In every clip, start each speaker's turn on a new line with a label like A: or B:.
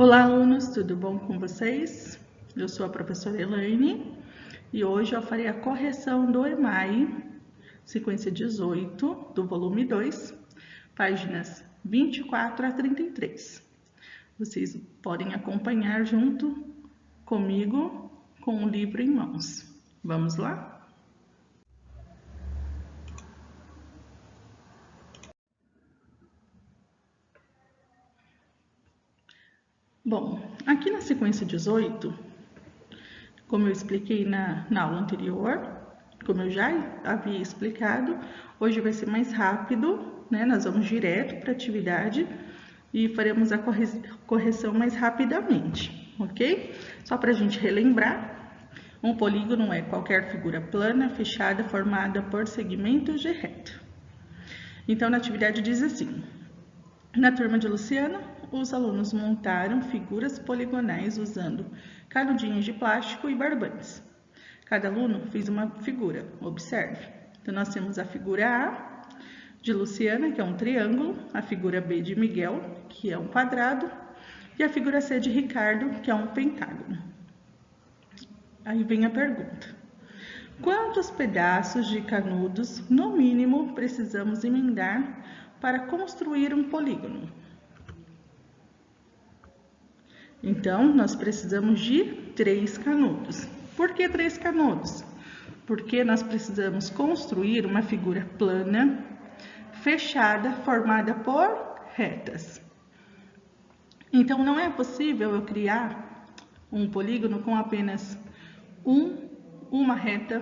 A: Olá, alunos, tudo bom com vocês? Eu sou a professora Elaine e hoje eu farei a correção do EMAI, sequência 18, do volume 2, páginas 24 a 33. Vocês podem acompanhar junto comigo com o livro em mãos. Vamos lá? Bom, aqui na sequência 18, como eu expliquei na aula anterior, como eu já havia explicado, hoje vai ser mais rápido, né? Nós vamos direto para a atividade e faremos a correção mais rapidamente, ok? Só para a gente relembrar, um polígono é qualquer figura plana, fechada, formada por segmentos de reta. Então, na atividade diz assim: na turma de Luciana, os alunos montaram figuras poligonais usando canudinhos de plástico e barbantes. Cada aluno fez uma figura, observe. Então, nós temos a figura A de Luciana, que é um triângulo, a figura B de Miguel, que é um quadrado, e a figura C de Ricardo, que é um pentágono. Aí vem a pergunta: quantos pedaços de canudos, no mínimo, precisamos emendar para construir um polígono? Então, nós precisamos de 3 canudos. Por que 3 canudos? Porque nós precisamos construir uma figura plana, fechada, formada por retas. Então, não é possível eu criar um polígono com apenas uma reta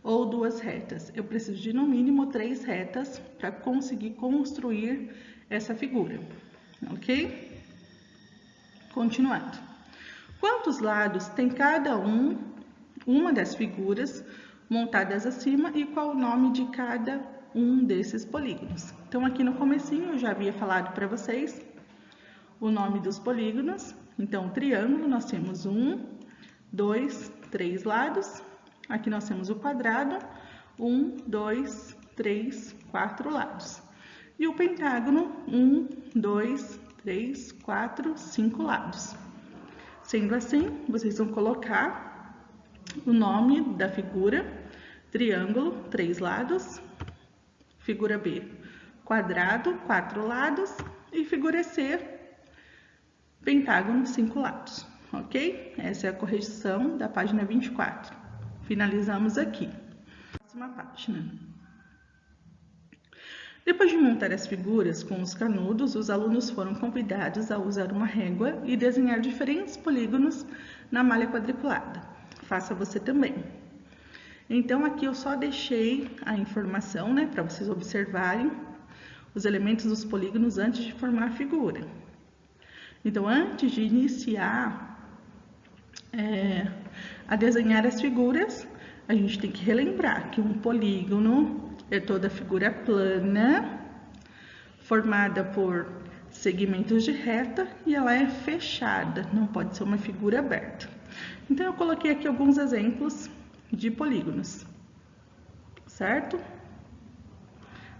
A: ou 2 retas. Eu preciso de, no mínimo, 3 retas para conseguir construir essa figura, ok? Continuando. Quantos lados tem cada uma das figuras montadas acima e qual o nome de cada um desses polígonos? Então, aqui no comecinho eu já havia falado para vocês o nome dos polígonos. Então, o triângulo, nós temos 1, 2, 3 lados. Aqui nós temos o quadrado, 1, 2, 3, 4 lados. E o pentágono, 1, 2, 3, 4, 5 lados. Sendo assim, vocês vão colocar o nome da figura: triângulo, 3 lados, figura B, quadrado, 4 lados, e figura C, pentágono, 5 lados, ok? Essa é a correção da página 24. Finalizamos aqui. Próxima página. Depois de montar as figuras com os canudos, os alunos foram convidados a usar uma régua e desenhar diferentes polígonos na malha quadriculada. Faça você também. Então, aqui eu só deixei a informação, né, para vocês observarem os elementos dos polígonos antes de formar a figura. Então, antes de iniciar a desenhar as figuras, a gente tem que relembrar que um polígono é toda figura plana, formada por segmentos de reta, e ela é fechada, não pode ser uma figura aberta. Então, eu coloquei aqui alguns exemplos de polígonos, certo?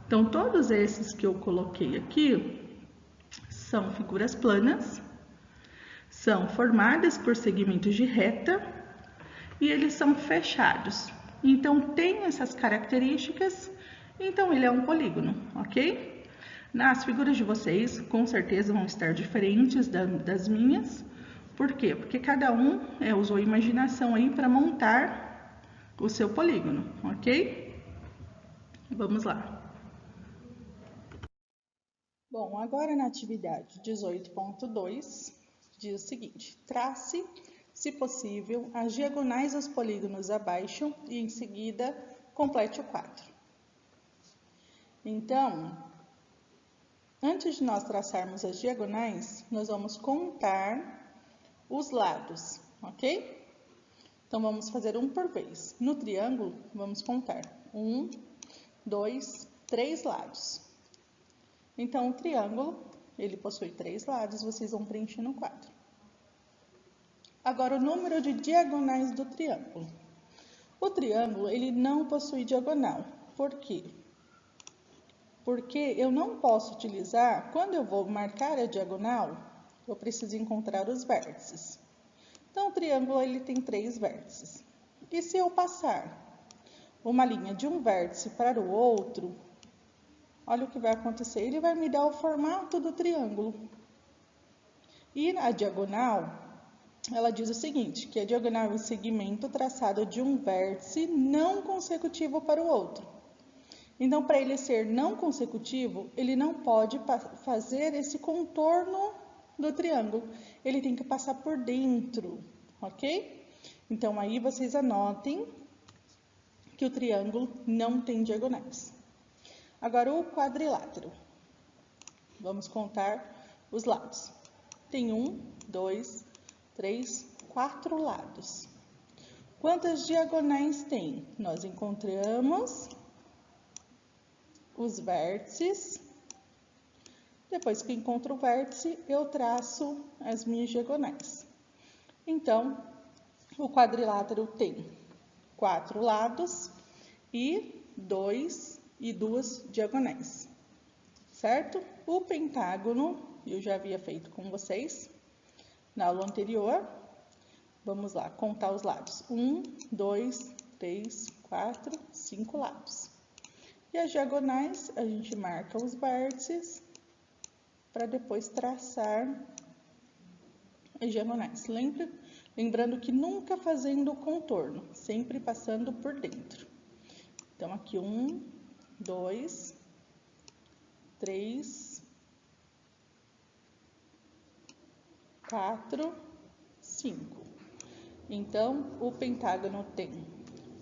A: Então, todos esses que eu coloquei aqui são figuras planas, são formadas por segmentos de reta e eles são fechados. Então, tem essas características, então ele é um polígono, ok? Nas figuras de vocês, com certeza vão estar diferentes das minhas. Por quê? Porque cada um usou a imaginação aí para montar o seu polígono, ok? Vamos lá. Bom, agora na atividade 18.2, diz o seguinte: trace, se possível, as diagonais dos polígonos abaixo e em seguida complete o quadro. Então, antes de nós traçarmos as diagonais, nós vamos contar os lados, ok? Então, vamos fazer um por vez. No triângulo, vamos contar 1, 2, 3 lados. Então, o triângulo, ele possui 3 lados, vocês vão preencher no quadro. Agora, o número de diagonais do triângulo. O triângulo, ele não possui diagonal. Por quê? Porque eu não posso utilizar, quando eu vou marcar a diagonal, eu preciso encontrar os vértices. Então, o triângulo ele tem 3 vértices. E se eu passar uma linha de um vértice para o outro, olha o que vai acontecer. Ele vai me dar o formato do triângulo. E a diagonal, ela diz o seguinte, que a diagonal é o segmento traçado de um vértice não consecutivo para o outro. Então, para ele ser não consecutivo, ele não pode fazer esse contorno do triângulo. Ele tem que passar por dentro, ok? Então, aí vocês anotem que o triângulo não tem diagonais. Agora, o quadrilátero. Vamos contar os lados. Tem 1, 2, 3, 4 lados. Quantas diagonais tem? Nós encontramos os vértices. Depois que encontro o vértice, eu traço as minhas diagonais. Então, o quadrilátero tem 4 lados e 2 diagonais, certo? O pentágono, eu já havia feito com vocês na aula anterior. Vamos lá, contar os lados. 1, 2, 3, 4, 5 lados. E as diagonais, a gente marca os vértices para depois traçar as diagonais. Lembrando que nunca fazendo o contorno, sempre passando por dentro. Então, aqui 1, 2, 3, 4, 5. Então, o pentágono tem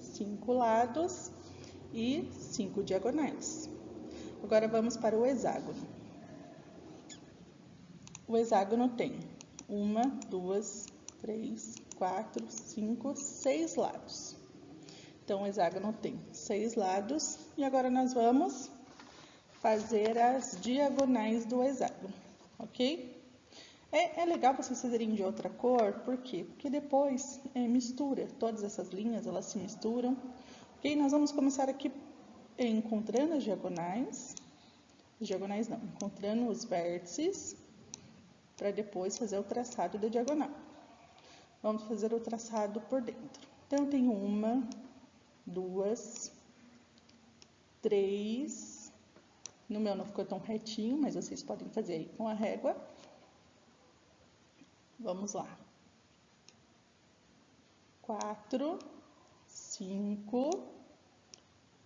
A: 5 lados e 5 diagonais. Agora, vamos para o hexágono. O hexágono tem 1, 2, 3, 4, 5, 6 lados. Então, o hexágono tem 6 lados. E agora, nós vamos fazer as diagonais do hexágono, ok? É legal vocês fazerem de outra cor, por quê? Porque depois mistura, todas essas linhas, elas se misturam. Ok? Nós vamos começar aqui encontrando as diagonais não, encontrando os vértices, para depois fazer o traçado da diagonal. Vamos fazer o traçado por dentro. Então, eu tenho 1, 2, 3, no meu não ficou tão retinho, mas vocês podem fazer aí com a régua. Vamos lá. 4, 5,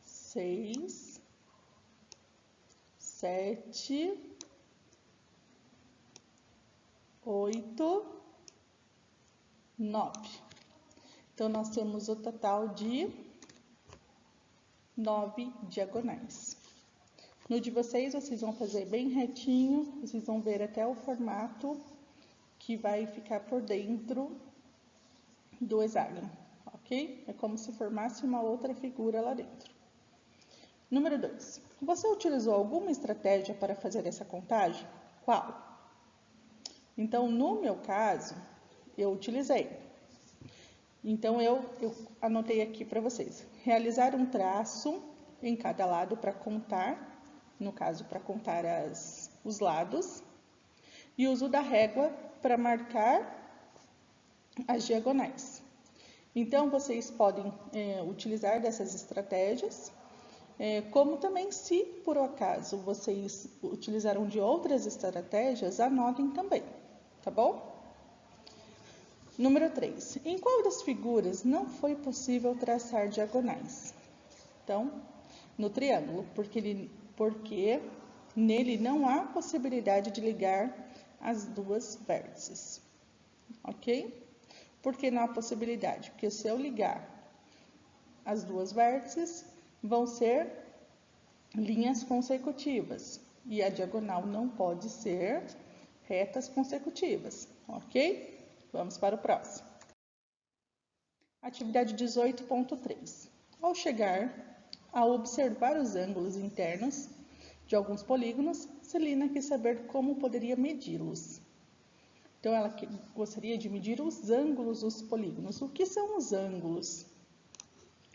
A: 6, 7, 8, 9. Então, nós temos o total de 9 diagonais. No de vocês vão fazer bem retinho, vocês vão ver até o formato que vai ficar por dentro do hexágono, ok? É como se formasse uma outra figura lá dentro. Número 2. Você utilizou alguma estratégia para fazer essa contagem? Qual? Então, no meu caso, eu utilizei. Então, eu anotei aqui para vocês. Realizar um traço em cada lado para contar, no caso, para contar os lados. E uso da régua para marcar as diagonais. Então, vocês podem utilizar dessas estratégias, como também, se por acaso vocês utilizaram de outras estratégias, anotem também, tá bom? Número 3. Em qual das figuras não foi possível traçar diagonais? Então, no triângulo, porque nele não há possibilidade de ligar as duas vértices, ok? Por que não há possibilidade? Porque se eu ligar as duas vértices, vão ser linhas consecutivas. E a diagonal não pode ser retas consecutivas, ok? Vamos para o próximo. Atividade 18.3. Ao chegar a observar os ângulos internos de alguns polígonos, Celina quis saber como poderia medi-los. Então, ela gostaria de medir os ângulos dos polígonos. O que são os ângulos?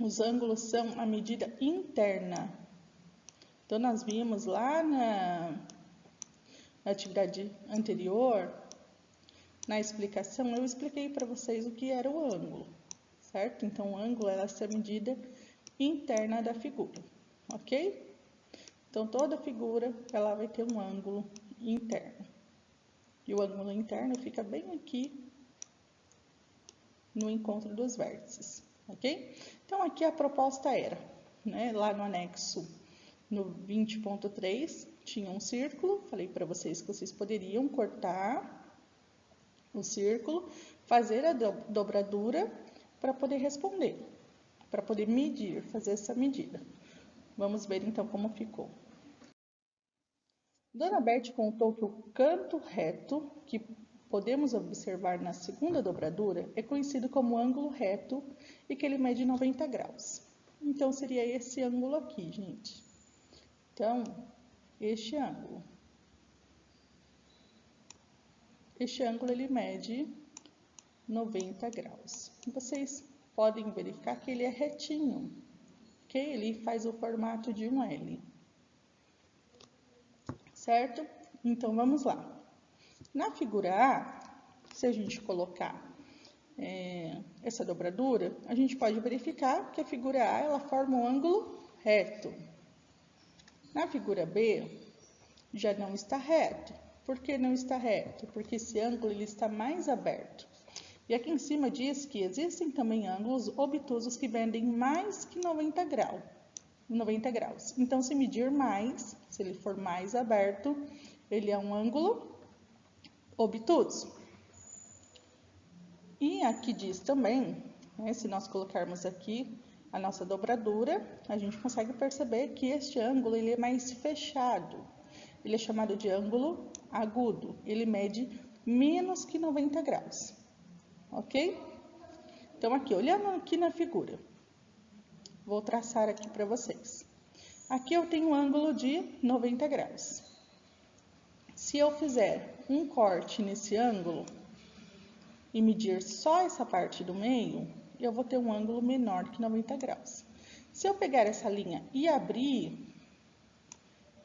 A: Os ângulos são a medida interna. Então, nós vimos lá na atividade anterior na explicação, eu expliquei para vocês o que era o ângulo, certo? Então, o ângulo é essa medida interna da figura, ok? Então, toda figura, ela vai ter um ângulo interno. E o ângulo interno fica bem aqui no encontro dos vértices, ok? Então, aqui a proposta era, né, lá no anexo, no 20.3, tinha um círculo, falei para vocês que vocês poderiam cortar o círculo, fazer a dobradura para poder responder, para poder medir, fazer essa medida. Vamos ver então como ficou. Dona Beth contou que o canto reto, que podemos observar na segunda dobradura, é conhecido como ângulo reto e que ele mede 90 graus. Então, seria esse ângulo aqui, gente. Então, este ângulo. Este ângulo, ele mede 90 graus. Vocês podem verificar que ele é retinho, ok? Ele faz o formato de um L. Certo? Então, vamos lá. Na figura A, se a gente colocar essa dobradura, a gente pode verificar que a figura A, ela forma um ângulo reto. Na figura B, já não está reto. Por que não está reto? Porque esse ângulo ele está mais aberto. E aqui em cima diz que existem também ângulos obtusos que medem mais que 90 graus. Então, se medir mais, se ele for mais aberto, ele é um ângulo obtuso. E aqui diz também, né, se nós colocarmos aqui a nossa dobradura, a gente consegue perceber que este ângulo ele é mais fechado. Ele é chamado de ângulo agudo. Ele mede menos que 90 graus. Ok? Então, aqui, olhando aqui na figura, vou traçar aqui para vocês. Aqui eu tenho um ângulo de 90 graus. Se eu fizer um corte nesse ângulo e medir só essa parte do meio, eu vou ter um ângulo menor que 90 graus. Se eu pegar essa linha e abrir,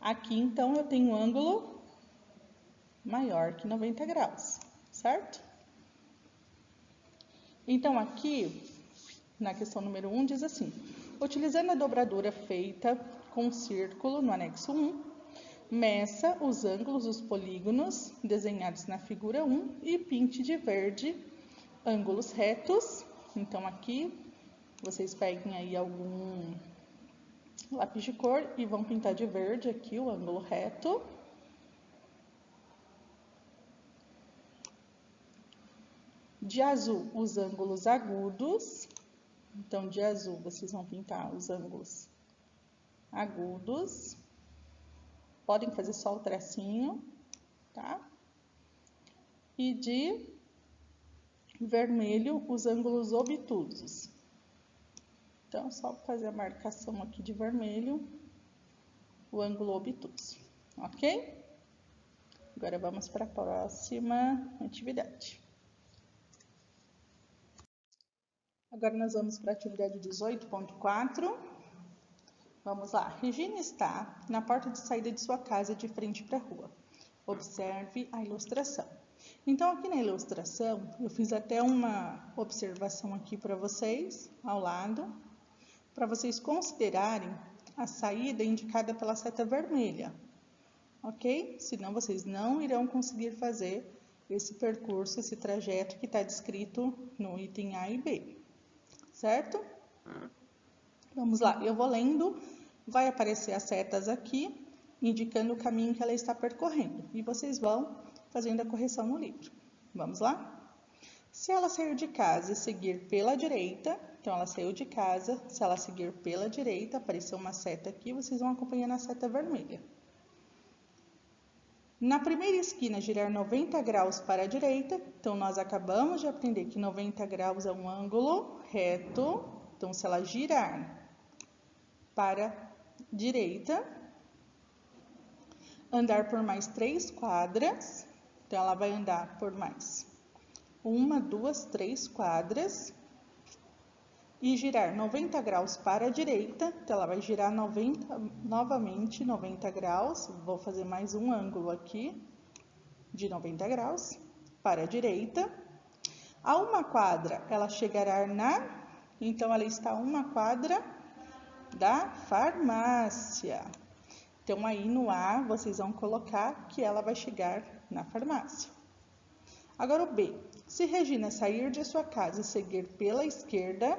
A: aqui então eu tenho um ângulo maior que 90 graus, certo? Então, aqui, na questão número 1, diz assim: utilizando a dobradura feita com um círculo no anexo 1, meça os ângulos dos polígonos desenhados na figura 1 e pinte de verde ângulos retos. Então, aqui, vocês peguem aí algum lápis de cor e vão pintar de verde aqui o ângulo reto. De azul, os ângulos agudos. Então, de azul, vocês vão pintar os ângulos agudos. Podem fazer só o tracinho, tá? E de vermelho, os ângulos obtusos. Então, só fazer a marcação aqui de vermelho, o ângulo obtuso, ok? Agora, vamos para a próxima atividade. Agora, nós vamos para a atividade 18.4. Vamos lá. Regina está na porta de saída de sua casa, de frente para a rua. Observe a ilustração. Então, aqui na ilustração, eu fiz até uma observação aqui para vocês, ao lado, para vocês considerarem a saída indicada pela seta vermelha, ok? Senão, vocês não irão conseguir fazer esse percurso, esse trajeto que está descrito no item A e B, certo? Vamos lá, eu vou lendo, vai aparecer as setas aqui, indicando o caminho que ela está percorrendo. E vocês vão fazendo a correção no livro. Vamos lá? Se ela sair de casa e seguir pela direita, então ela saiu de casa, se ela seguir pela direita, apareceu uma seta aqui, vocês vão acompanhando a seta vermelha. Na primeira esquina, girar 90 graus para a direita, então nós acabamos de aprender que 90 graus é um ângulo reto, então se ela girar para a direita, andar por mais 3 quadras, então ela vai andar por mais 1, 2, 3 quadras e girar 90 graus para a direita, então ela vai girar novamente 90 graus, vou fazer mais um ângulo aqui de 90 graus para a direita. A 1 quadra, ela chegará então ela está a 1 quadra da farmácia. Então, aí no A, vocês vão colocar que ela vai chegar na farmácia. Agora o B. Se Regina sair de sua casa e seguir pela esquerda,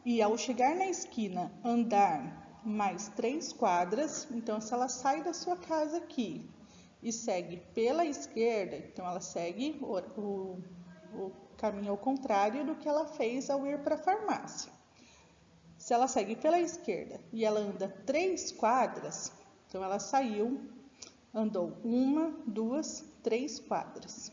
A: e ao chegar na esquina andar mais 3 quadras, então se ela sai da sua casa aqui e segue pela esquerda, então ela segue o caminho ao contrário do que ela fez ao ir para a farmácia. Se ela segue pela esquerda e ela anda 3 quadras, então ela saiu, andou 1, 2, 3 quadras.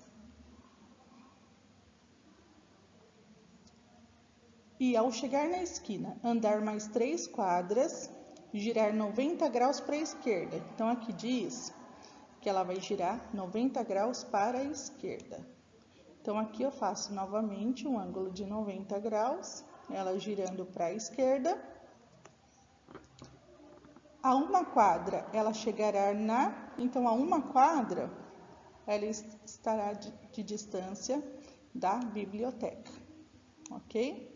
A: E ao chegar na esquina, andar mais 3 quadras, girar 90 graus para a esquerda. Então, aqui diz que ela vai girar 90 graus para a esquerda. Então, aqui eu faço novamente um ângulo de 90 graus, ela girando para a esquerda. A 1 quadra, ela chegará então a 1 quadra, ela estará de distância da biblioteca, ok?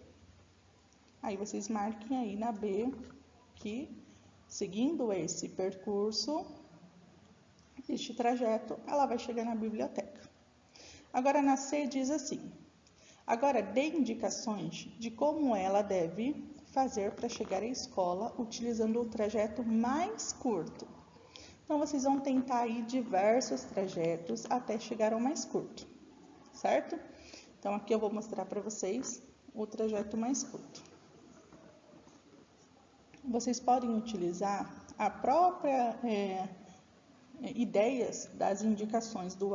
A: Aí vocês marquem aí na B que, seguindo esse percurso, este trajeto, ela vai chegar na biblioteca. Agora na C diz assim: agora dê indicações de como ela deve fazer para chegar à escola utilizando o trajeto mais curto. Então vocês vão tentar aí diversos trajetos até chegar ao mais curto, certo? Então aqui eu vou mostrar para vocês o trajeto mais curto. Vocês podem utilizar a própria ideias das indicações do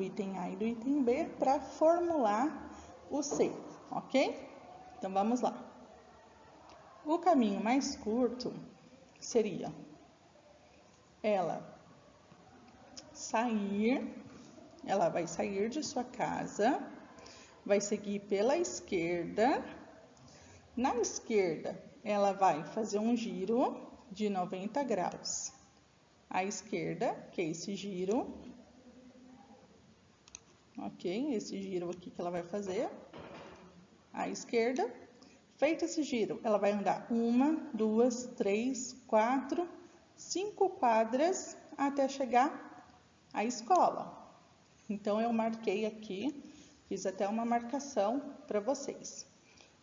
A: item A e do item B para formular o C, ok? Então, vamos lá. O caminho mais curto seria ela vai sair de sua casa, vai seguir pela esquerda. Na esquerda, ela vai fazer um giro de 90 graus. À esquerda, que é esse giro, ok? Esse giro aqui que ela vai fazer, à esquerda. Feito esse giro, ela vai andar 1, 2, 3, 4, 5 quadras até chegar à escola. Então, eu marquei aqui, fiz até uma marcação para vocês.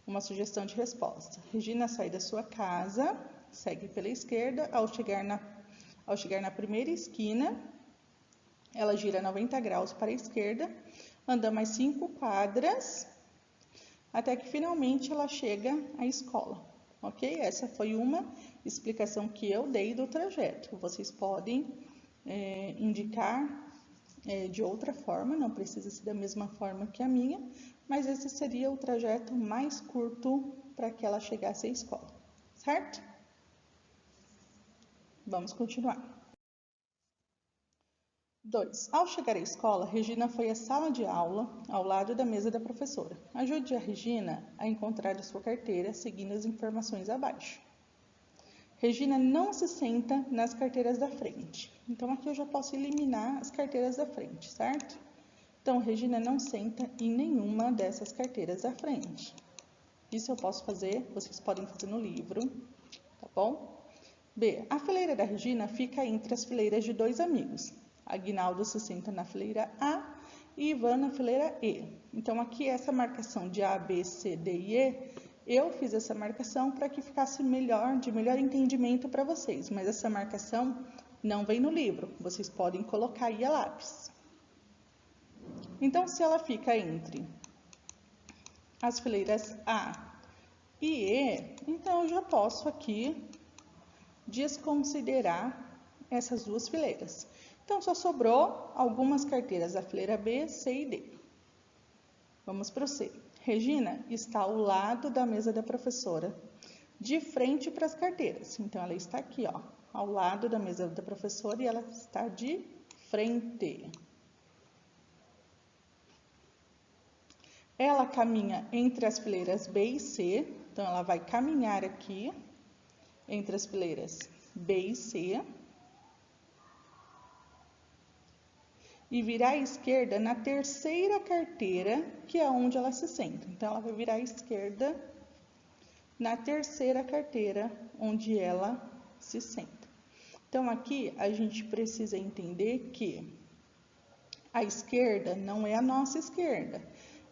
A: Uma sugestão de resposta. Regina sai da sua casa, segue pela esquerda, ao chegar na primeira esquina, ela gira 90 graus para a esquerda, anda mais 5 quadras, até que finalmente ela chega à escola, ok? Essa foi uma explicação que eu dei do trajeto. Vocês podem indicar de outra forma, não precisa ser da mesma forma que a minha, mas esse seria o trajeto mais curto para que ela chegasse à escola, certo? Vamos continuar. 2. Ao chegar à escola, Regina foi à sala de aula, ao lado da mesa da professora. Ajude a Regina a encontrar a sua carteira, seguindo as informações abaixo. Regina não se senta nas carteiras da frente. Então, aqui eu já posso eliminar as carteiras da frente, certo? Então, Regina não senta em nenhuma dessas carteiras da frente. Isso eu posso fazer, vocês podem fazer no livro, tá bom? B. A fileira da Regina fica entre as fileiras de 2 amigos. Aguinaldo se senta na fileira A e Ivan na fileira E. Então, aqui essa marcação de A, B, C, D e E, eu fiz essa marcação para que ficasse de melhor entendimento para vocês. Mas essa marcação não vem no livro, vocês podem colocar aí a lápis. Então, se ela fica entre as fileiras A e E, então eu já posso aqui desconsiderar essas duas fileiras. Então, só sobrou algumas carteiras da fileira B, C e D. Vamos para o C. Regina está ao lado da mesa da professora, de frente para as carteiras. Então, ela está aqui, ó, ao lado da mesa da professora e ela está de frente. Ela caminha entre as fileiras B e C. Então, ela vai caminhar aqui entre as fileiras B e C. e virar à esquerda na terceira carteira, que é onde ela se senta. Então, ela vai virar à esquerda na terceira carteira, onde ela se senta. Então, aqui a gente precisa entender que a esquerda não é a nossa esquerda.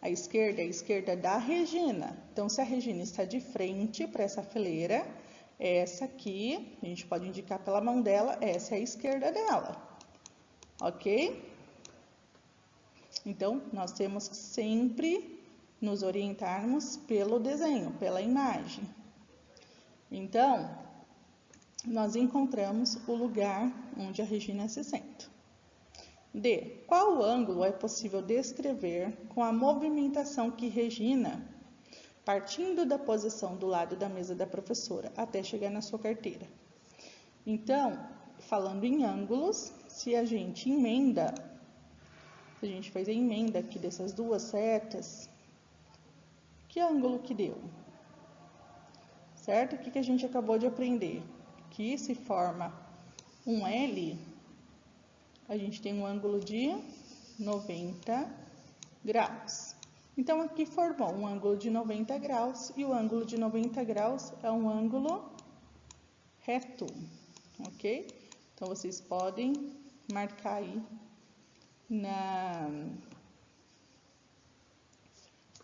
A: A esquerda é a esquerda da Regina. Então, se a Regina está de frente para essa fileira, essa aqui, a gente pode indicar pela mão dela, essa é a esquerda dela. Ok? Então, nós temos que sempre nos orientarmos pelo desenho, pela imagem. Então, nós encontramos o lugar onde a Regina se senta. D. Qual ângulo é possível descrever com a movimentação que Regina, partindo da posição do lado da mesa da professora até chegar na sua carteira? Então, falando em ângulos, se a gente emenda, se a gente faz a emenda aqui dessas duas setas, que ângulo que deu? Certo? O que a gente acabou de aprender? Que se forma um L, a gente tem um ângulo de 90 graus. Então, aqui formou um ângulo de 90 graus e o ângulo de 90 graus é um ângulo reto, ok? Então, vocês podem marcar aí na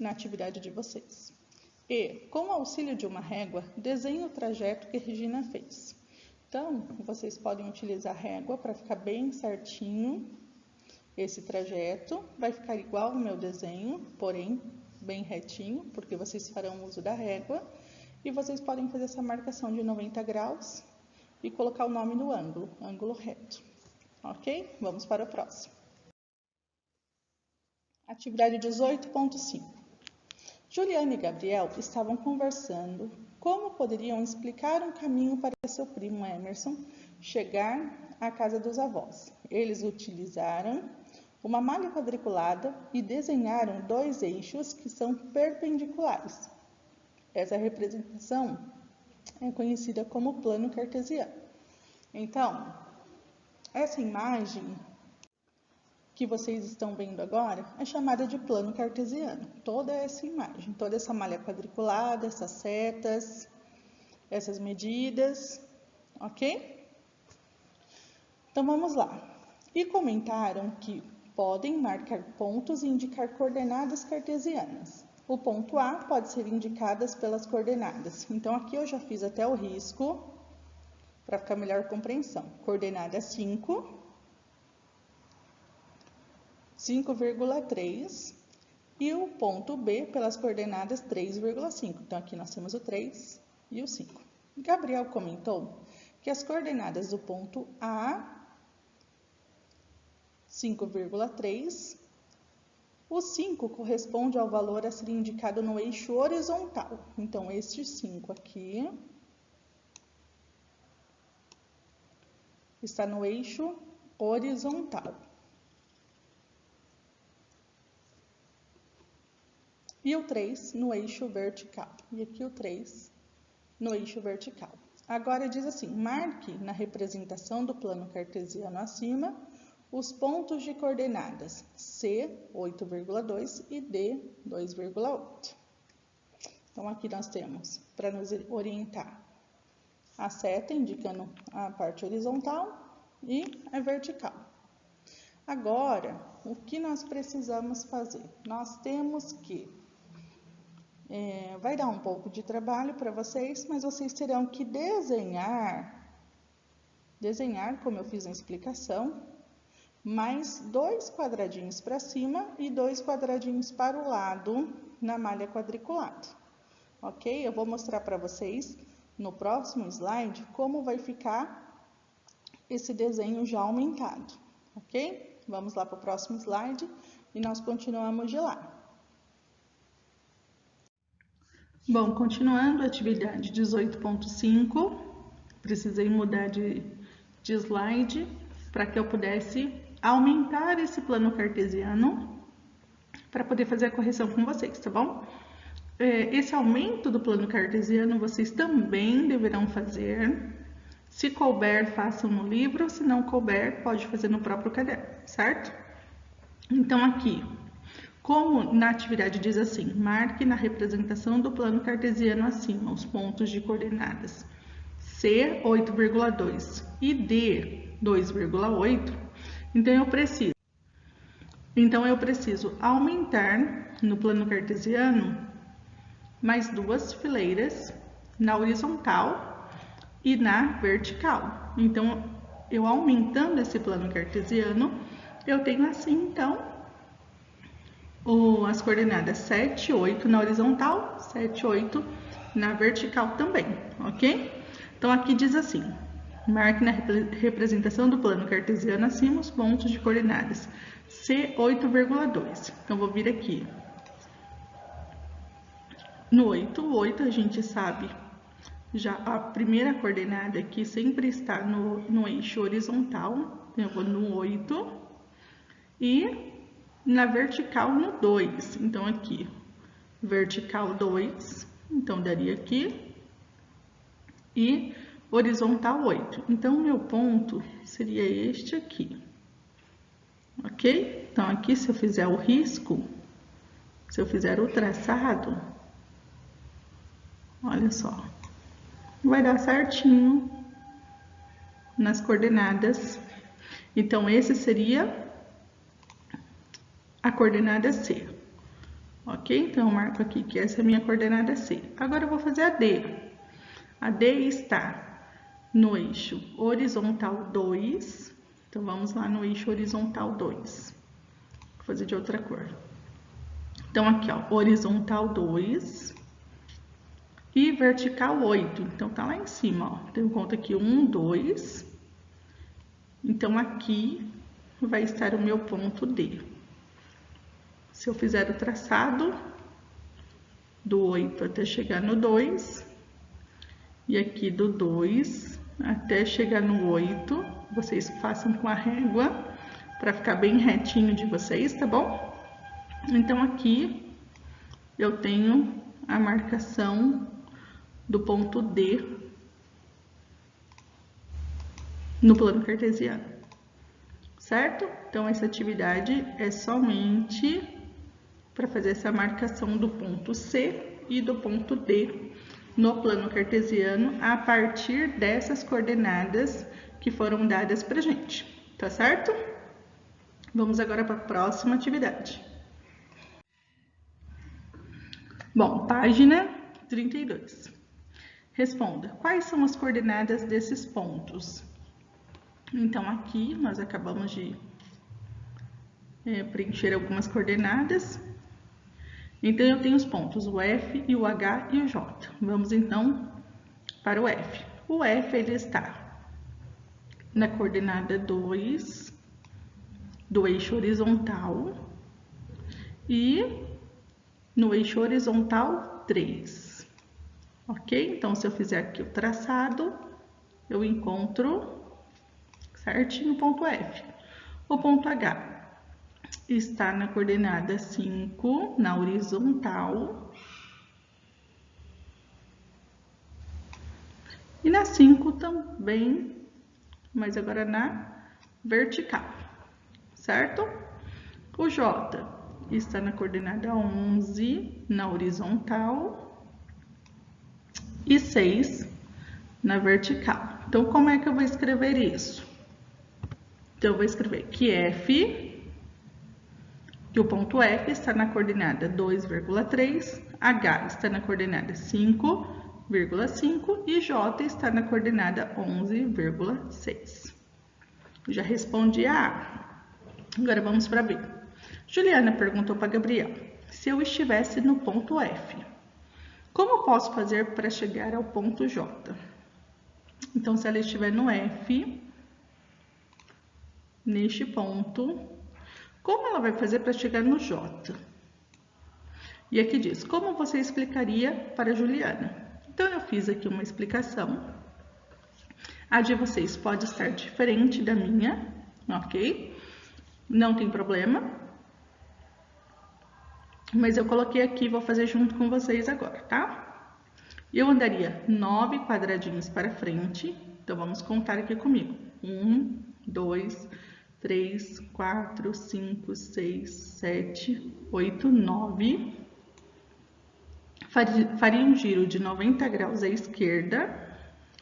A: atividade de vocês. E, com o auxílio de uma régua, desenhe o trajeto que Regina fez. Então, vocês podem utilizar a régua para ficar bem certinho. Esse trajeto vai ficar igual ao meu desenho, porém bem retinho, porque vocês farão uso da régua. E vocês podem fazer essa marcação de 90 graus e colocar o nome no ângulo, ângulo reto. Ok? Vamos para o próximo. Atividade 18.5. Juliana e Gabriel estavam conversando como poderiam explicar um caminho para seu primo Emerson chegar à casa dos avós. Eles utilizaram uma malha quadriculada e desenharam dois eixos que são perpendiculares. Essa representação é conhecida como plano cartesiano. Então, essa imagem que vocês estão vendo agora é chamada de plano cartesiano. Toda essa imagem, toda essa malha quadriculada, essas setas, essas medidas, ok? Então, vamos lá. E comentaram que podem marcar pontos e indicar coordenadas cartesianas. O ponto A pode ser indicado pelas coordenadas. Então, aqui eu já fiz até o risco, para ficar melhor compreensão. Coordenada 5, 5,3 e o ponto B pelas coordenadas 3,5. Então, aqui nós temos o 3 e o 5. Gabriel comentou que as coordenadas do ponto A, 5,3, o 5 corresponde ao valor a ser indicado no eixo horizontal. Então, este 5 aqui está no eixo horizontal. E o 3 no eixo vertical. E aqui o 3 no eixo vertical. Agora diz assim, marque na representação do plano cartesiano acima os pontos de coordenadas C, 8,2 e D, 2,8. Então, aqui nós temos, para nos orientar, a seta indicando a parte horizontal e a vertical. Agora, o que nós precisamos fazer? Nós temos que vai dar um pouco de trabalho para vocês, mas vocês terão que desenhar como eu fiz na explicação, mais 2 quadradinhos para cima e 2 quadradinhos para o lado na malha quadriculada. Ok? Eu vou mostrar para vocês no próximo slide como vai ficar esse desenho já aumentado. Ok? Vamos lá para o próximo slide e nós continuamos de lá. Bom, continuando a atividade 18.5, precisei mudar de slide para que eu pudesse aumentar esse plano cartesiano para poder fazer a correção com vocês, tá bom? Esse aumento do plano cartesiano vocês também deverão fazer. Se couber, façam no livro, se não couber, pode fazer no próprio caderno, certo? Então, aqui, como na atividade diz assim, marque na representação do plano cartesiano acima os pontos de coordenadas C, 8,2 e D, 2,8, então eu preciso aumentar no plano cartesiano mais duas fileiras na horizontal e na vertical. Então, eu aumentando esse plano cartesiano, eu tenho assim, então, as coordenadas 7, 8 na horizontal, 7, 8 na vertical também, ok? Então, aqui diz assim, marque na representação do plano cartesiano acima os pontos de coordenadas C, 8,2. Então, vou vir aqui. No 8 a gente sabe, já a primeira coordenada aqui sempre está no eixo horizontal, eu vou no 8, e na vertical no 2, então aqui, vertical 2, então daria aqui, e horizontal 8. Então, meu ponto seria este aqui, ok? Então, aqui se eu fizer o risco, se eu fizer o traçado, olha só, vai dar certinho nas coordenadas. Então, esse seria a coordenada C, ok? Então, eu marco aqui que essa é a minha coordenada C. Agora, eu vou fazer a D. A D está no eixo horizontal 2. Então, vamos lá no eixo horizontal 2. Vou fazer de outra cor. Então, aqui, ó, horizontal 2 e vertical 8. Então, tá lá em cima, ó. Tenho conta aqui 1, 2. Então, aqui vai estar o meu ponto D. Se eu fizer o traçado do 8 até chegar no 2, e aqui do 2 até chegar no 8, vocês façam com a régua para ficar bem retinho de vocês, tá bom? Então, aqui eu tenho a marcação do ponto D no plano cartesiano, certo? Então, essa atividade é somente para fazer essa marcação do ponto C e do ponto D no plano cartesiano a partir dessas coordenadas que foram dadas para gente, tá certo? Vamos agora para a próxima atividade. Bom, página 32. Responda, quais são as coordenadas desses pontos? Então, aqui nós acabamos de preencher algumas coordenadas. Então, eu tenho os pontos, o F, e o H e o J. Vamos, então, para o F. O F, ele está na coordenada 2 do eixo horizontal e no eixo horizontal 3. Ok? Então, se eu fizer aqui o traçado, eu encontro certinho o ponto F. O ponto H está na coordenada 5, na horizontal. E na 5 também, mas agora na vertical, certo? O J está na coordenada 11, na horizontal. E 6 na vertical. Então, como é que eu vou escrever isso? Então, eu vou escrever que o ponto F está na coordenada 2,3, H está na coordenada 5,5 e J está na coordenada 11,6. Já respondi a A. Agora vamos para B. Juliana perguntou para Gabriel, se eu estivesse no ponto F, como posso fazer para chegar ao ponto J? Então, se ela estiver no F, neste ponto, como ela vai fazer para chegar no J? E aqui diz, como você explicaria para a Juliana? Então, eu fiz aqui uma explicação. A de vocês pode estar diferente da minha, ok? Não tem problema. Mas eu coloquei aqui, vou fazer junto com vocês agora, tá? Eu andaria 9 quadradinhos para frente. Então, vamos contar aqui comigo. 1, 2, 3, 4, 5, 6, 7, 8, 9. Faria um giro de 90 graus à esquerda.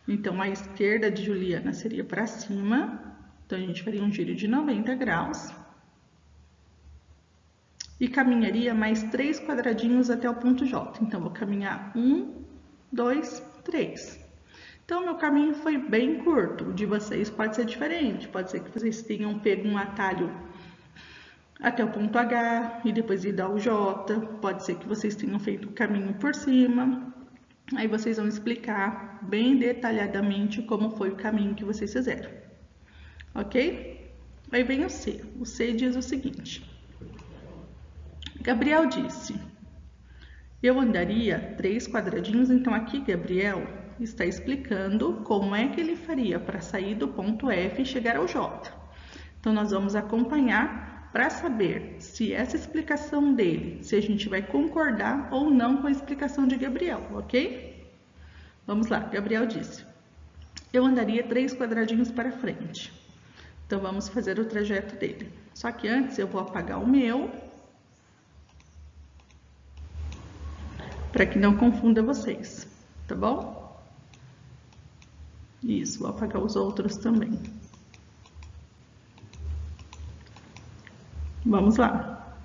A: Então, a esquerda de Juliana seria para cima. Então, a gente faria um giro de 90 graus. E caminharia mais 3 quadradinhos até o ponto J. Então, vou caminhar 1, 2, 3. Então, meu caminho foi bem curto. O de vocês pode ser diferente. Pode ser que vocês tenham pego um atalho até o ponto H e depois ido ao J. Pode ser que vocês tenham feito o caminho por cima. Aí vocês vão explicar bem detalhadamente como foi o caminho que vocês fizeram. Ok? Aí vem o C. O C diz o seguinte. Gabriel disse, eu andaria 3 quadradinhos. Então, aqui, Gabriel está explicando como é que ele faria para sair do ponto F e chegar ao J. Então, nós vamos acompanhar para saber se essa explicação dele, se a gente vai concordar ou não com a explicação de Gabriel, ok? Vamos lá, Gabriel disse, eu andaria 3 quadradinhos para frente. Então, vamos fazer o trajeto dele. Só que antes eu vou apagar o meu, para que não confunda vocês, tá bom? Isso, vou apagar os outros também. Vamos lá.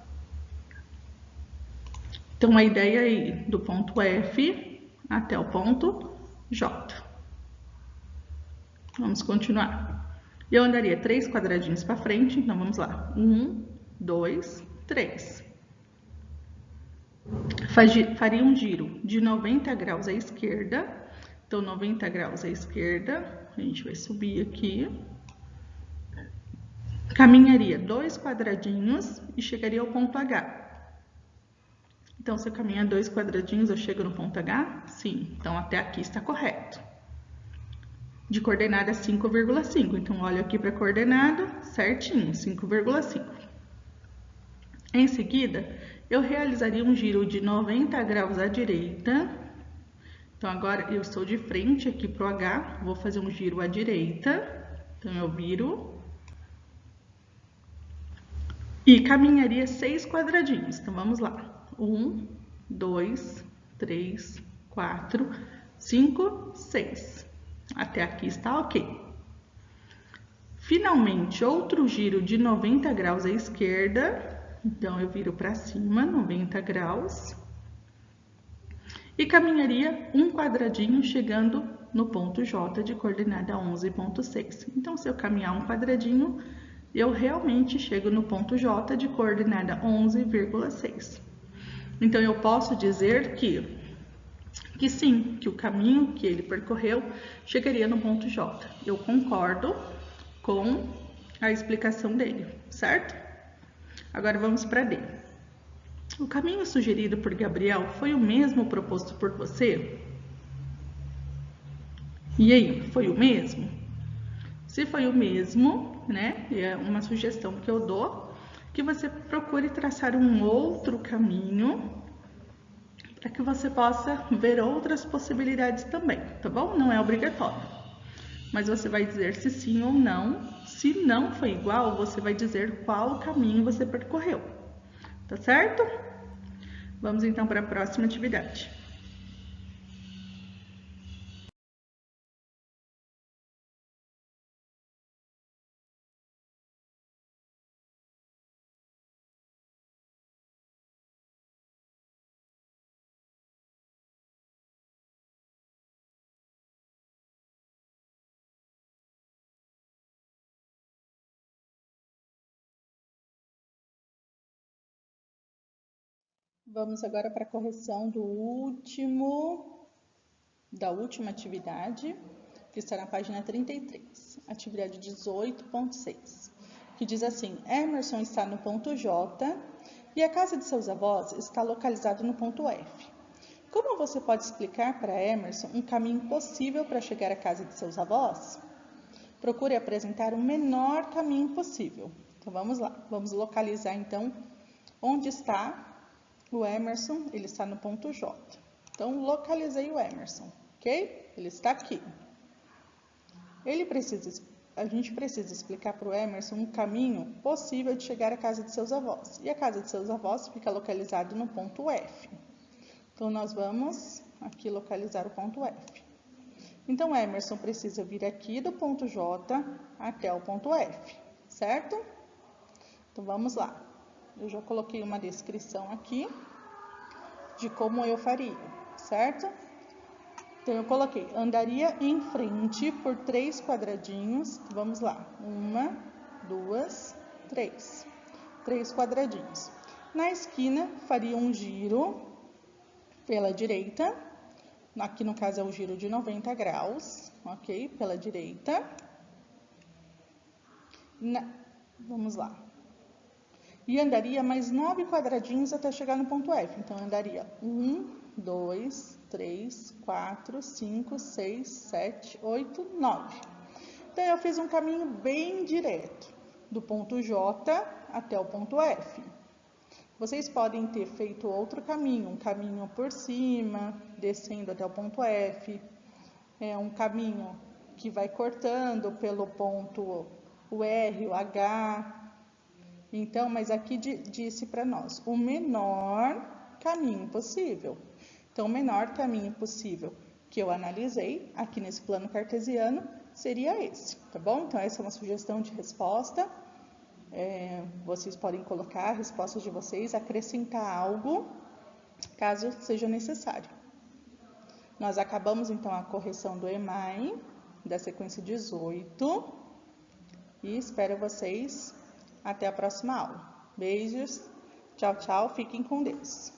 A: Então, a ideia é ir do ponto F até o ponto J. Vamos continuar. Eu andaria 3 quadradinhos para frente, então vamos lá. 1, 2, 3. Faria um giro de 90 graus à esquerda. Então, 90 graus à esquerda, a gente vai subir aqui. Caminharia 2 quadradinhos e chegaria ao ponto H. Então, se eu caminhar 2 quadradinhos, eu chego no ponto H? Sim. Então, até aqui está correto. De coordenada 5,5. Então, olho aqui para a coordenada, certinho, 5,5. Em seguida, eu realizaria um giro de 90 graus à direita. Então, agora eu estou de frente aqui para o H, vou fazer um giro à direita. Então, eu viro. E caminharia 6 quadradinhos. Então, vamos lá. 1, 2, 3, 4, 5, 6. Até aqui está ok. Finalmente, outro giro de 90 graus à esquerda. Então, eu viro para cima, 90 graus. E caminharia um quadradinho chegando no ponto J de coordenada 11,6. Então, se eu caminhar um quadradinho, eu realmente chego no ponto J de coordenada 11,6. Então, eu posso dizer que sim, que o caminho que ele percorreu chegaria no ponto J. Eu concordo com a explicação dele, certo? Agora, vamos para D. O caminho sugerido por Gabriel foi o mesmo proposto por você? E aí, foi o mesmo? Se foi o mesmo, né, é uma sugestão que eu dou, que você procure traçar um outro caminho para que você possa ver outras possibilidades também, tá bom? Não é obrigatório. Mas você vai dizer se sim ou não. Se não foi igual, você vai dizer qual caminho você percorreu, tá certo? Vamos então para a próxima atividade. Vamos agora para a correção da última atividade, que está na página 33, atividade 18.6, que diz assim: Emerson está no ponto J e a casa de seus avós está localizada no ponto F. Como você pode explicar para Emerson um caminho possível para chegar à casa de seus avós? Procure apresentar o menor caminho possível. Então, vamos lá. Vamos localizar, então, onde está o Emerson. Ele está no ponto J. Então, localizei o Emerson, ok? Ele está aqui. Ele precisa a gente precisa explicar para o Emerson um caminho possível de chegar à casa de seus avós. E a casa de seus avós fica localizada no ponto F. Então, nós vamos aqui localizar o ponto F. Então, Emerson precisa vir aqui do ponto J até o ponto F, certo? Então, vamos lá. Eu já coloquei uma descrição aqui de como eu faria, certo? Então, eu coloquei, andaria em frente por 3 quadradinhos. Vamos lá. 1, 2, 3. 3 quadradinhos. Na esquina, faria um giro pela direita. Aqui, no caso, é o giro de 90 graus, ok? Pela direita. Vamos lá. E andaria mais 9 quadradinhos até chegar no ponto F. Então, andaria 1, 2, 3, 4, 5, 6, 7, 8, 9. Então, eu fiz um caminho bem direto, do ponto J até o ponto F. Vocês podem ter feito outro caminho, um caminho por cima, descendo até o ponto F. Um caminho que vai cortando pelo ponto o R, o H. Então, mas aqui disse para nós o menor caminho possível. Então, o menor caminho possível que eu analisei aqui nesse plano cartesiano seria esse, tá bom? Então, essa é uma sugestão de resposta. Vocês podem colocar a resposta de vocês, acrescentar algo, caso seja necessário. Nós acabamos, então, a correção do EMAI, da sequência 18, e espero vocês até a próxima aula. Beijos, tchau, tchau, fiquem com Deus.